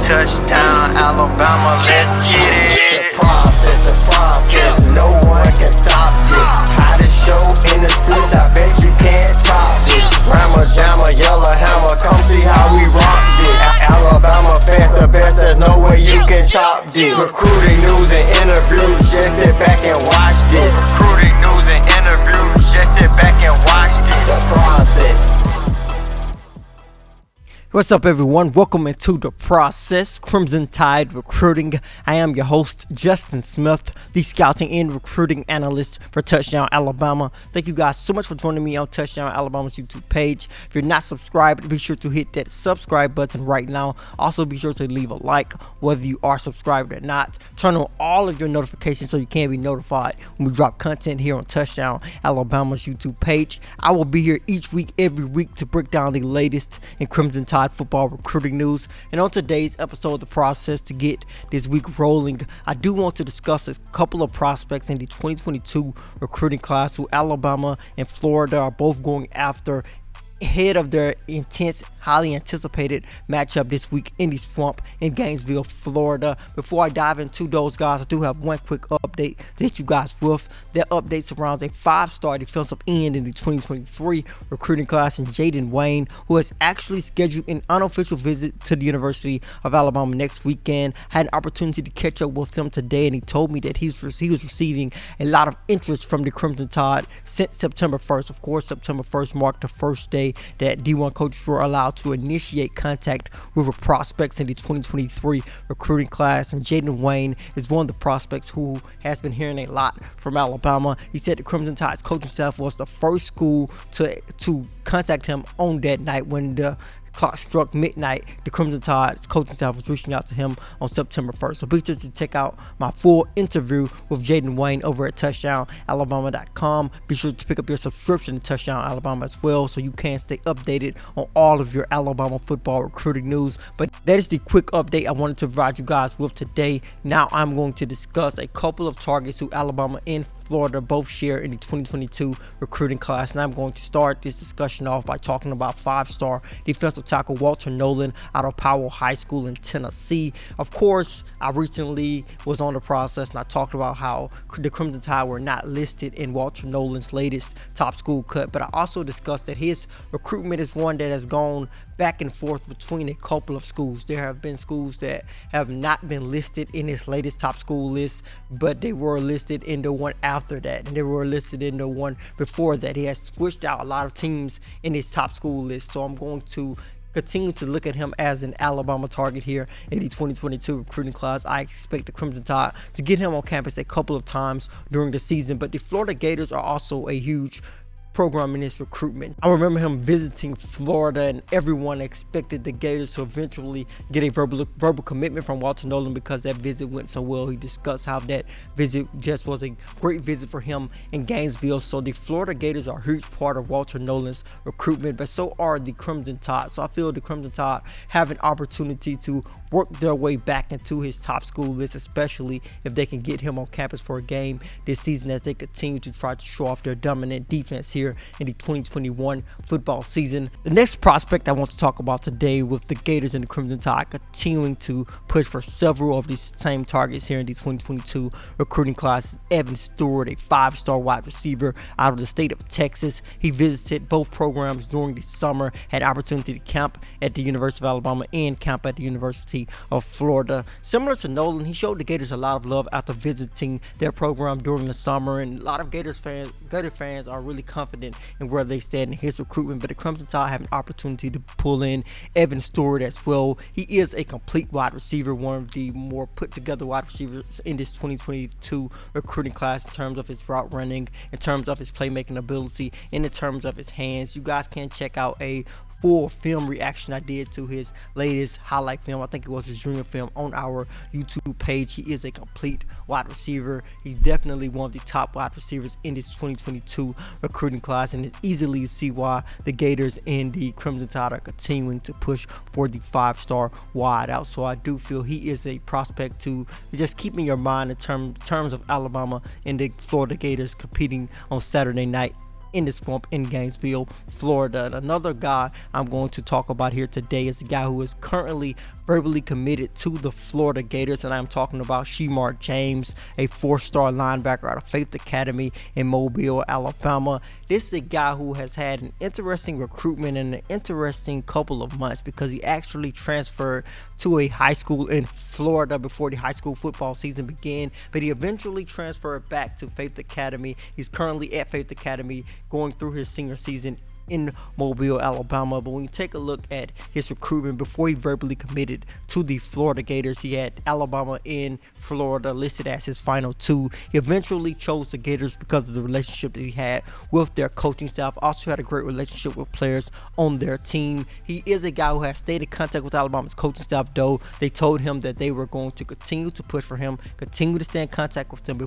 Touchdown, Alabama, let's get it. The process, no one can stop this. Hottest show in the streets, I bet you can't top this. Rammer, jammer, yellow hammer, come see how we rock this. Alabama fans the best, there's no way you can top this. Recruiting news and interviews, just sit back and watch this. Recruiting news and interviews, just sit back and watch this. The process. What's up, everyone? Welcome into The Process, Crimson Tide Recruiting. I am your host, Justin Smith, the scouting and recruiting analyst for Touchdown Alabama. Thank you guys so much for joining me on Touchdown Alabama's YouTube page. If you're not subscribed, be sure to hit that subscribe button right now. Also, be sure to leave a like whether you are subscribed or not. Turn on all of your notifications so you can be notified when we drop content here on Touchdown Alabama's YouTube page. I will be here each week, every week, to break down the latest in Crimson Tide football recruiting news. And on today's episode of The Process, to get this week rolling, I do want to discuss a couple of prospects in the 2022 recruiting class who Alabama and Florida are both going after ahead of their intense, highly anticipated matchup this week in the Swamp in Gainesville, Florida. Before I dive into those guys, I do have one quick update to hit you guys with. That update surrounds a 5-star defensive end in the 2023 recruiting class in Jaden Wayne, who has actually scheduled an unofficial visit to the University of Alabama next weekend. I had an opportunity to catch up with him today, and he told me that he was receiving a lot of interest from the Crimson Tide since September 1st. Of course, September 1st marked the first day that D1 coaches were allowed to initiate contact with prospects in the 2023 recruiting class, and Jaden Wayne is one of the prospects who has been hearing a lot from Alabama. He said the Crimson Tide's coaching staff was the first school to contact him on that night when the clock struck midnight. The Crimson Tide's coaching staff was reaching out to him on September 1st. So be sure to check out my full interview with Jaden Wayne over at touchdowналabama.com. Be sure to pick up your subscription to Touchdown Alabama as well, so you can stay updated on all of your Alabama football recruiting news. But that is the quick update I wanted to provide you guys with today. Now I'm going to discuss a couple of targets who Alabama and Florida both share in the 2022 recruiting class, and I'm going to start this discussion off by talking about 5-star defensive tackle Walter Nolan out of Powell High School in Tennessee. Of course, I recently was on The Process and I talked about how the Crimson Tide were not listed in Walter Nolan's latest top school cut, but I also discussed that his recruitment is one that has gone back and forth between a couple of schools. There have been schools that have not been listed in his latest top school list, but they were listed in the one after that, and they were listed in the one before that. He has switched out a lot of teams in his top school list, so I'm going to continue to look at him as an Alabama target here in the 2022 recruiting class. I expect the Crimson Tide to get him on campus a couple of times during the season, but the Florida Gators are also a huge program in his recruitment. I remember him visiting Florida, and everyone expected the Gators to eventually get a verbal commitment from Walter Nolan because that visit went so well. He discussed how that visit just was a great visit for him in Gainesville. So the Florida Gators are a huge part of Walter Nolan's recruitment, but so are the Crimson Tide. So I feel the Crimson Tide have an opportunity to work their way back into his top school list, especially if they can get him on campus for a game this season as they continue to try to show off their dominant defense here in the 2021 football season. The next prospect I want to talk about today, with the Gators and the Crimson Tide continuing to push for several of these same targets here in the 2022 recruiting class, is Evan Stewart, a 5-star wide receiver out of the state of Texas. He visited both programs during the summer, had opportunity to camp at the University of Alabama and camp at the University of Florida. Similar to Nolan, he showed the Gators a lot of love after visiting their program during the summer, and a lot of Gator fans are really confident in where they stand in his recruitment. But the Crimson Tide have an opportunity to pull in Evan Stewart as well. He is a complete wide receiver, one of the more put together wide receivers in this 2022 recruiting class in terms of his route running, in terms of his playmaking ability, and in terms of his hands. You guys can check out a full film reaction I did to his latest highlight film. I think it was his junior film on our YouTube page. He is a complete wide receiver. He's definitely one of the top wide receivers in this 2022 recruiting class, and it's easily to see why the Gators and the Crimson Tide are continuing to push for the 5-star wide out. So I do feel he is a prospect to just keep in your mind in terms of Alabama and the Florida Gators competing on Saturday night in the Swamp in Gainesville, Florida. And another guy I'm going to talk about here today is a guy who is currently verbally committed to the Florida Gators, and I'm talking about Shemar James, a 4-star linebacker out of Faith Academy in Mobile, Alabama. This is a guy who has had an interesting recruitment and an interesting couple of months because he actually transferred to a high school in Florida before the high school football season began, but he eventually transferred back to Faith Academy. He's currently at Faith Academy going through his senior season in Mobile, Alabama. But when you take a look at his recruitment before he verbally committed to the Florida Gators, he had Alabama and Florida listed as his final two. He eventually chose the Gators because of the relationship that he had with their coaching staff. Also had a great relationship with players on their team. He is a guy who has stayed in contact with Alabama's coaching staff, though. They told him that they were going to continue to push for him, continue to stay in contact with him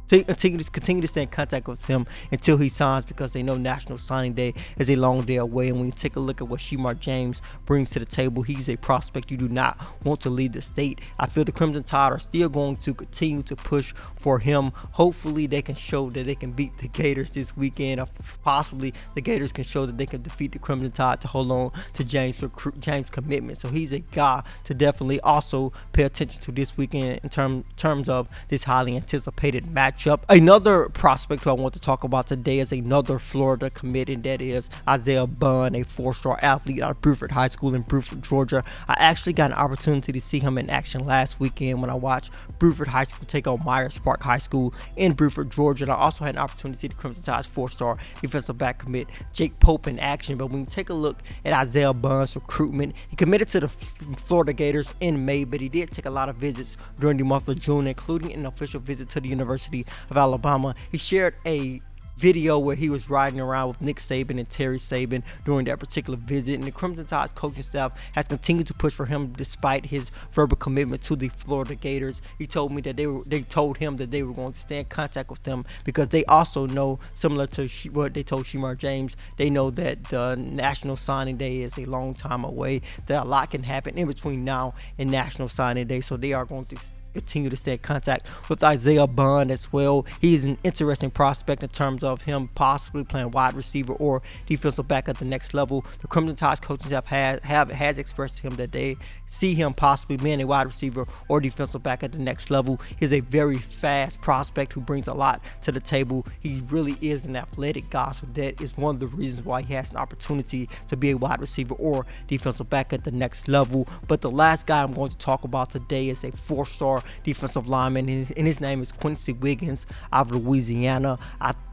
continue to stay in contact with him until he signs, because they know National Signing Day is a long day away. And when you take a look at what Shemar James brings to the table, he's a prospect you do not want to leave the state. I feel the Crimson Tide are still going to continue to push for him. Hopefully they can show that they can beat the Gators this weekend, or possibly the Gators can show that they can defeat the Crimson Tide to hold on to James' commitment. So he's a guy to definitely also pay attention to this weekend in terms of this highly anticipated matchup. Another prospect who I want to talk about today is another Florida commit, and that is Isaiah Bunn, a 4-star athlete out of Bruford High School in Bruford, Georgia. I actually got an opportunity to see him in action last weekend when I watched Bruford High School take on Myers Park High School in Bruford, Georgia. And I also had an opportunity to see the Crimson Tide's 4-star defensive back commit Jake Pope in action. But when you take a look at Isaiah Bunn's recruitment, he committed to the Florida Gators in May, but he did take a lot of visits during the month of June, including an official visit to the University of Alabama. He shared a video where he was riding around with Nick Saban and Terry Saban during that particular visit, and the Crimson Tide's coaching staff has continued to push for him despite his verbal commitment to the Florida Gators. He told me that they told him that they were going to stay in contact with them because they also know, similar to what they told Shemar James, they know that the National Signing Day is a long time away, that a lot can happen in between now and National Signing Day, so they are going to continue to stay in contact with Isaiah Bunn as well. He is an interesting prospect in terms of him possibly playing wide receiver or defensive back at the next level. The Crimson Tide's coaching staff has expressed to him that they see him possibly being a wide receiver or defensive back at the next level. He's a very fast prospect who brings a lot to the table. He really is an athletic guy, so that is one of the reasons why he has an opportunity to be a wide receiver or defensive back at the next level. But the last guy I'm going to talk about today is a 4-star defensive lineman, and his name is Quincy Wiggins out of Louisiana.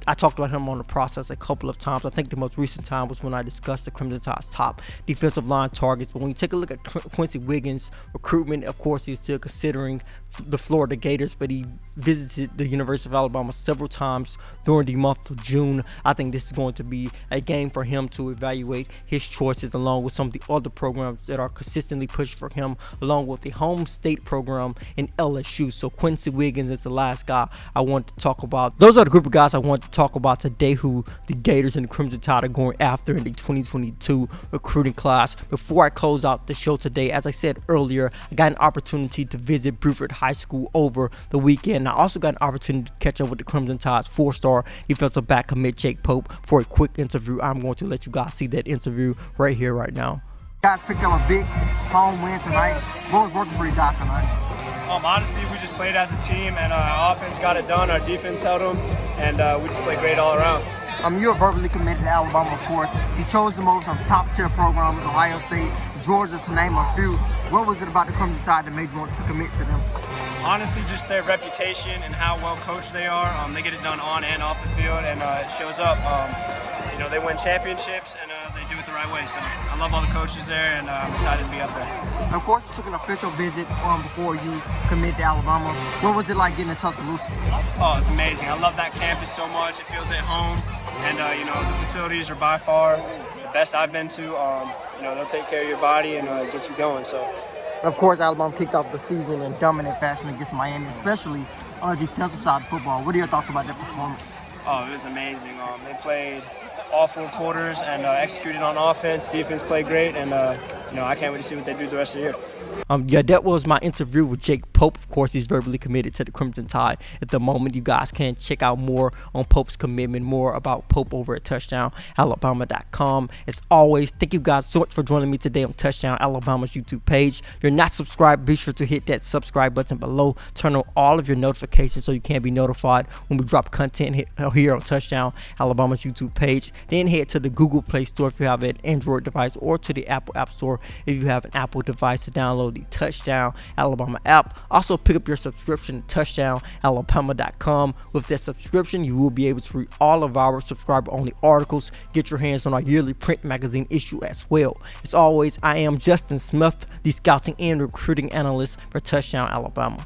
I talked about him on the process a couple of times. I think the most recent time was when I discussed the Crimson Tide's top defensive line targets. But when you take a look at Quincy Wiggins' recruitment, of course, he's still considering the Florida Gators, but he visited the University of Alabama several times during the month of June. I think this is going to be a game for him to evaluate his choices along with some of the other programs that are consistently pushed for him, along with the home state program in LSU. So Quincy Wiggins is the last guy I want to talk about. Those are the group of guys I want to talk about today who the Gators and the Crimson Tide are going after in the 2022 recruiting class. Before I close out the show today, as I said earlier, I got an opportunity to visit Bruford High School over the weekend. I also got an opportunity to catch up with the Crimson Tide's 4-star defensive back commit Jake Pope for a quick interview. I'm going to let you guys see that interview right here, right now. Guys picked up a big home win tonight. What was working for you guys tonight? Honestly, we just played as a team, and our offense got it done. Our defense held them, and we just played great all around. You're verbally committed to Alabama, of course. You chose the most from top-tier programs, Ohio State, Georgia, to name a few. What was it about the Crimson Tide that made you want to commit to them? Honestly, just their reputation and how well coached they are. They get it done on and off the field, and it shows up. They win championships, and they do it the right way. So I love all the coaches there, and I'm excited to be up there. And of course, you took an official visit before you committed to Alabama. What was it like getting in Tuscaloosa? Oh, it's amazing. I love that campus so much. It feels at home, and the facilities are by far the best I've been to. They'll take care of your body and get you going. So. Of course, Alabama kicked off the season in dominant fashion against Miami, especially on the defensive side of football. What are your thoughts about that performance? Oh, it was amazing. They played all 4 quarters and executed on offense. Defense played great, and I can't wait to see what they do the rest of the year. Yeah, that was my interview with Jake Pope. Of course, he's verbally committed to the Crimson Tide at the moment. You guys can check out more on Pope's commitment, more about Pope over at TouchdownAlabama.com. As always, thank you guys so much for joining me today on Touchdown Alabama's YouTube page. If you're not subscribed, be sure to hit that subscribe button below. Turn on all of your notifications so you can be notified when we drop content here on Touchdown Alabama's YouTube page. Then head to the Google Play Store if you have an Android device, or to the Apple App Store if you have an Apple device, to download the Touchdown Alabama app. Also, pick up your subscription at touchdowналabama.com. With that subscription, you will be able to read all of our subscriber-only articles, get your hands on our yearly print magazine issue as well. As always, I am Justin Smith, the scouting and recruiting analyst for Touchdown Alabama.